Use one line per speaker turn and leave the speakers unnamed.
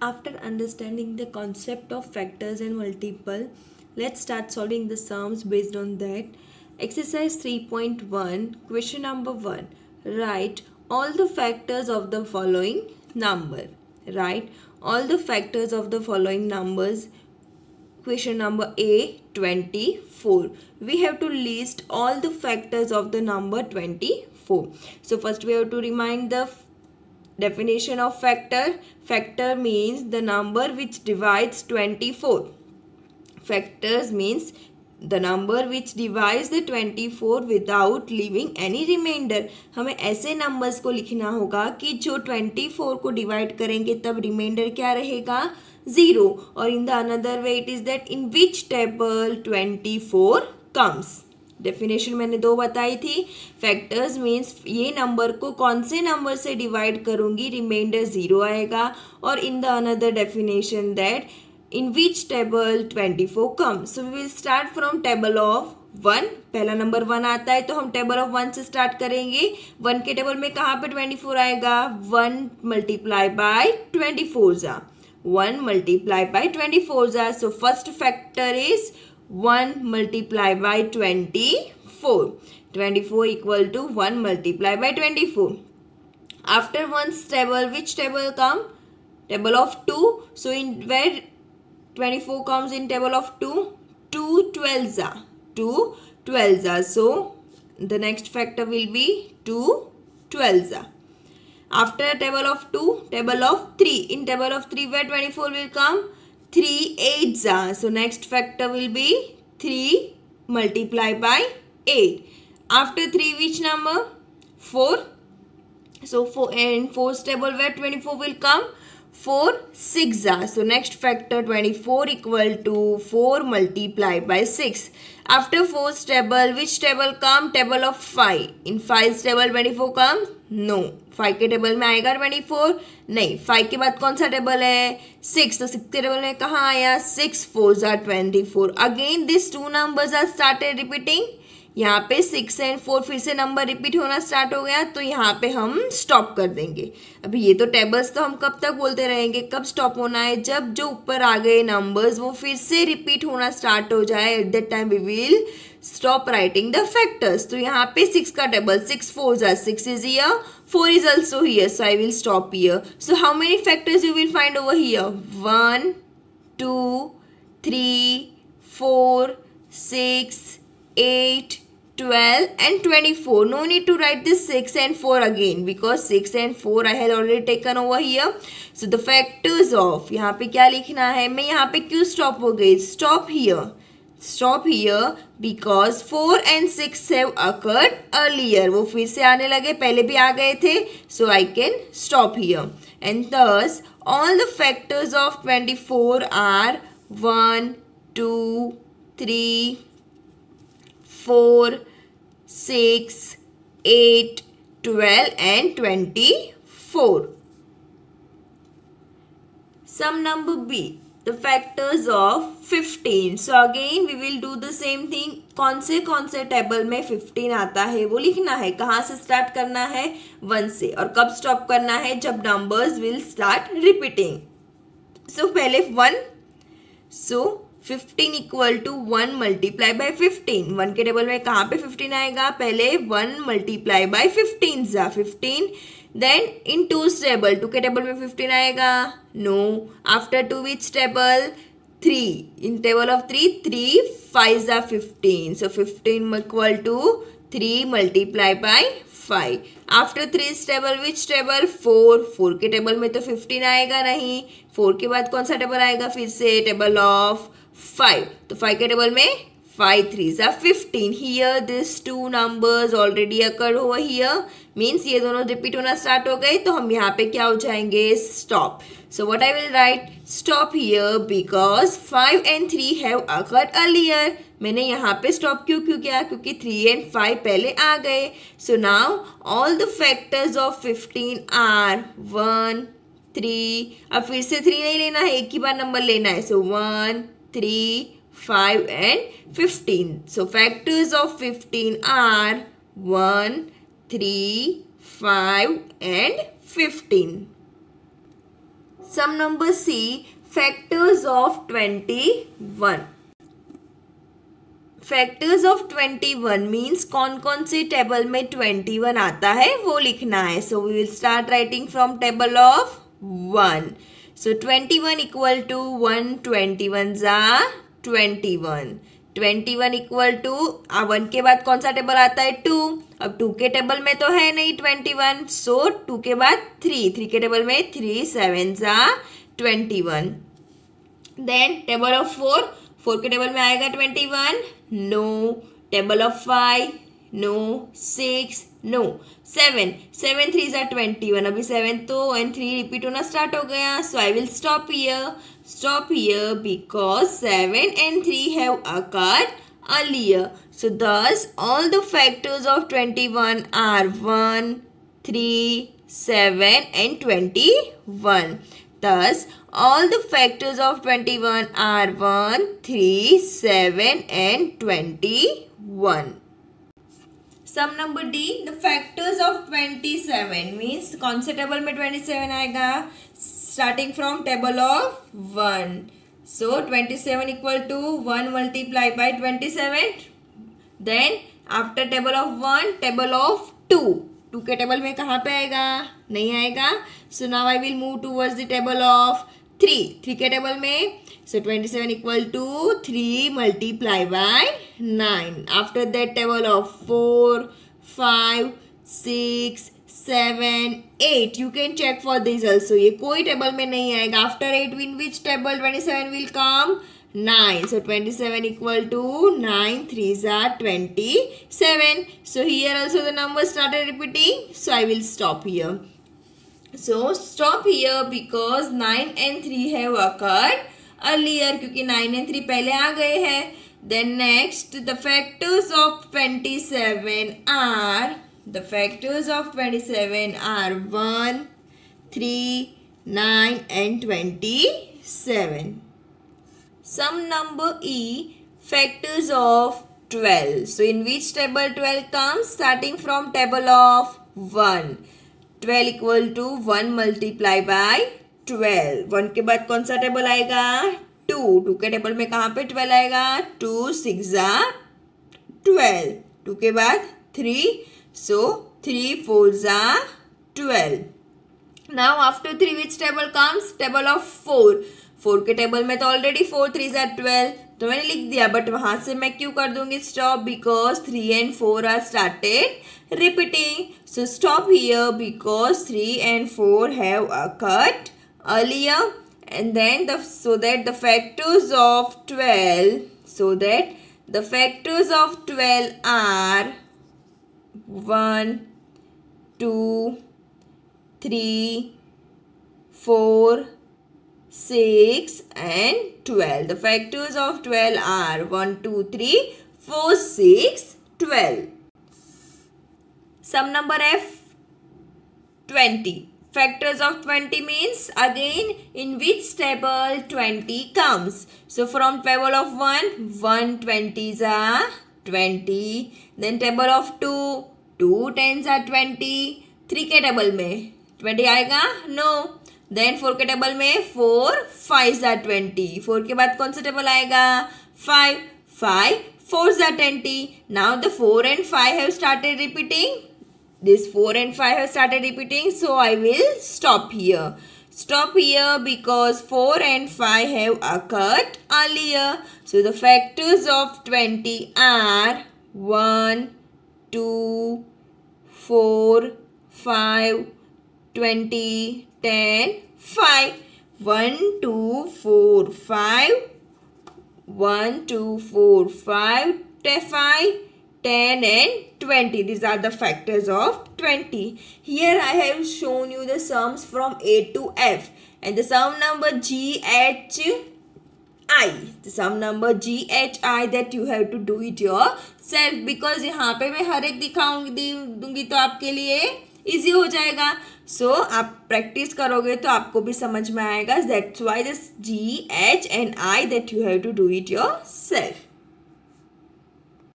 After understanding the concept of factors and multiple, let's start solving the sums based on that. Exercise 3.1, question number 1. Write all the factors of the following number. Write all the factors of the following numbers. Question number A, 24. We have to list all the factors of the number 24. So first we have to remind the definition of factor. Factor means the number which divides 24. Factors means the number which divides the 24 without leaving any remainder. हमें ऐसे numbers को लिखना होगा कि जो 24 को divide करेंगे तब remainder क्या रहेगा 0. और in the another way it is that in which table 24 comes. Definition मैंने दो बताई थी. फैक्टर्स मीन्स ये नंबर को कौन से नंबर से डिवाइड करूंगी रिमाइंडर 0 आएगा. और in the another definition that in which table 24 come. So we will start from table of 1. पहला नंबर 1 आता है तो हम टेबल ऑफ 1 से स्टार्ट करेंगे. 1 के टेबल में कहाँ पे 24 आएगा 1 मल्टीप्लाई बाय 24 जा 1 मल्टीप्लाई बाय 24 जा. So first factor is 1 multiply by 24. 24 equal to 1 multiply by 24. After one's table, which table come? Table of 2. So in where 24 comes in table of 2? 2 12s are. 2 12s are. So the next factor will be 2 12s are. After table of 2, table of 3. In table of 3 where 24 will come? 3 8s are. So next factor will be 3 multiplied by 8. After 3 which number? 4. So 4 and 4's table where 24 will come? 4 6 are. So next factor 24 equal to 4 multiplied by 6. After 4's table which table come? Table of 5. In 5's table 24 comes? No. 5 के table में आएगा 24 नहीं. 5 के बाद कौन सा table है 6. तो 6 के टेबल में कहाँ आया 6 4s are 24. Again this two numbers are started repeating. यहाँ पे 6 एंड 4 फिर से नंबर रिपीट होना स्टार्ट हो गया तो यहाँ पे हम स्टॉप कर देंगे. अभी ये तो टेबल्स तो हम कब तक बोलते रहेंगे. कब स्टॉप होना है जब जो ऊपर आ गए नंबर्स वो फिर से रिपीट होना स्टार्ट हो जाए. At that time we will stop writing the factors. तो यहाँ पे 6 का table 6 4s are 6 is here 4 is also here. So I will stop here. So how many factors you will find over here? 1 2 3 4 6 8 12 and 24. No need to write this 6 and 4 again because 6 and 4 I had already taken over here. So the factors of यहाँ पे क्या लिखना है. मैं यहाँ पे क्यों stop हो गई. Stop here. Stop here because 4 and 6 have occurred earlier. वो फिर से आने लगे पहले भी आ गए थे. So I can stop here. And thus all the factors of 24 are 1 2 3 4 6 8 12 and 24. Sum number B. The factors of 15. So again we will do the same thing. कौन से टेबल में 15 आता है वो लिखना है. कहाँ से स्टार्ट करना है 1 से. और कब स्टॉप करना है जब नंबर्स विल स्टार्ट रिपीटिंग. सो पहले 1. सो 15 इक्वल टू 1 मल्टीप्लाई बाय 15. 1 के टेबल में कहाँ पे 15 आएगा पहले 1 मल्टीप्लाई बाय 15 जा 15. Then in 2's table 2 के टेबल में 15 आएगा no. After 2 which table 3. In table of 3 3 5s are 15. So 15 equal to 3 multiply by 5. After 3's table which table 4. 4 के टेबल में तो 15 आएगा नहीं. 4 के बाद कौन सा टेबल आएगा फिर से टेबल ऑफ 5. तो 5 के टेबल में 5 3s are 15. Here these two numbers already occurred over here. Means ये दोनों रिपीट होना स्टार्ट हो गए तो हम यहाँ पे क्या हो जाएंगे stop. So what I will write stop here because 5 and 3 have occurred earlier. मैंने यहाँ पे स्टॉप क्यों किया क्योंकि 3 and 5 पहले आ गए. So now all the factors of 15 are 1 3. अब फिर से 3 नहीं लेना है एक ही बार नंबर लेना है. So 1 3 5 and 15. So factors of 15 are 1 3 5 and 15. Sum number C, factors of 21. Factors of 21 means कौन कौन से टेबल में 21 आता है वो लिखना है. So we will start writing from table of 1. So 21 equal to 1, 21 जा 21. 21 इक्वल टू 1 के बाद कौन सा टेबल आता है 2. अब 2 के टेबल में तो है नहीं 21. सो 2 के बाद 3, 3 के टेबल में 3, 7 जा 21. देन टेबल ऑफ 4, 4 के टेबल में आएगा 21. No. Table of 5, no. 6, no. 7, 7 3 जा 21. अभी 7 तो एंड 3 रिपीट होना स्टार्ट हो गया. So I will stop here because 7 and 3 have occurred earlier. So thus all the factors of 21 are 1, 3, 7 and 21. Thus all the factors of 21 are 1, 3, 7 and 21. Sum number D, the factors of 27 means कौन से table में 27 आएगा. Starting from table of 1. So 27 equal to 1 multiplied by 27. Then after table of 1, table of 2. 2 के table में कहाँ पे आएगा, नहीं आएगा. So now I will move towards the table of 3. 3 के टेबल में. So 27 equal to 3 multiplied by 9. After that table of 4, 5, 6, 7, 8. You can check for this also. ये कोई टेबल में नहीं आएगा. After 8 in which table 27 will come? 9. So 27 equal to 9 3s are 27. So here also the number started repeating. So I will stop here. So stop here because 9 and 3 have occurred earlier क्योंकि 9 and 3 पहले आ गए हैं. Then next the factors of 27 are 1, 3, 9 and 27. Sum number E, factors of 12. So in which table 12 comes? Starting from table of 1. 12 equal to 1 multiplied by 12. 1 के बाद कौन सा table आएगा 2. 2 के टेबल में कहाँ पे 12 आएगा. 2 6 जा 12. 2 के बाद 3. So 3 4 जा 12. Now after 3 which table comes? Table of 4. 4 के टेबल में तो ऑलरेडी 4 3 जा 12 तो मैंने लिख दिया. बट वहां से मैं क्यों कर दूंगी stop because 3 and 4 are started repeating. So stop here because 3 and 4 have occurred earlier. And then so that the factors of 12 are 1, 2, 3, 4, 6 and 12. The factors of 12 are 1, 2, 3, 4, 6, 12. Sum number F, 20. Factors of 20 means again in which table 20 comes. So from table of 1, 1 20s are 20. Then table of 2, 2 10s are 20. 3 के table में 20 आएगा no. Then 4 के table में 4 5s are 20. 4 के बाद कौन सा table आएगा 5. 5 4s are 20. Now the 4 and 5 have started repeating. This 4 and 5 have started repeating. So I will stop here. Stop here because 4 and 5 have occurred earlier. So the factors of 20 are 1, 2, 4, 5, 20, 10, 5. 1, 2, 4, 5. 1, 2, 4, 5, 5, 10 and 20. These are the factors of 20. Here I have shown you the sums from A to F. And the sum number GHI. The sum number GHI that you have to do it yourself. Because यहाँ पे मैं हर एक दूंगी तो आपके लिए easy हो जाएगा. So आप practice करोगे तो आपको भी समझ में आएगा. That's why this G, H and I that you have to do it yourself.